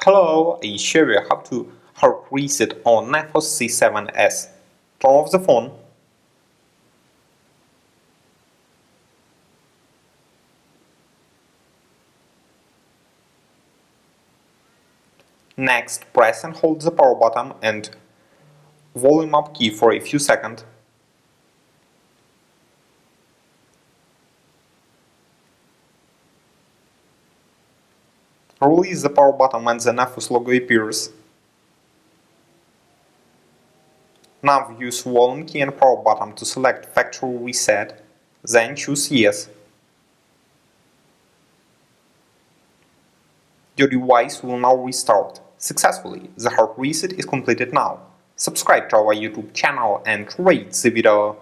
Hello, I show you how to hard reset on Neffos C7s. Turn off the phone. Next, press and hold the power button and volume up key for a few seconds. Release the power button when the Neffos logo appears. Now use volume key and power button to select factory reset, then choose yes. Your device will now restart successfully. The hard reset is completed now. Subscribe to our YouTube channel and rate the video.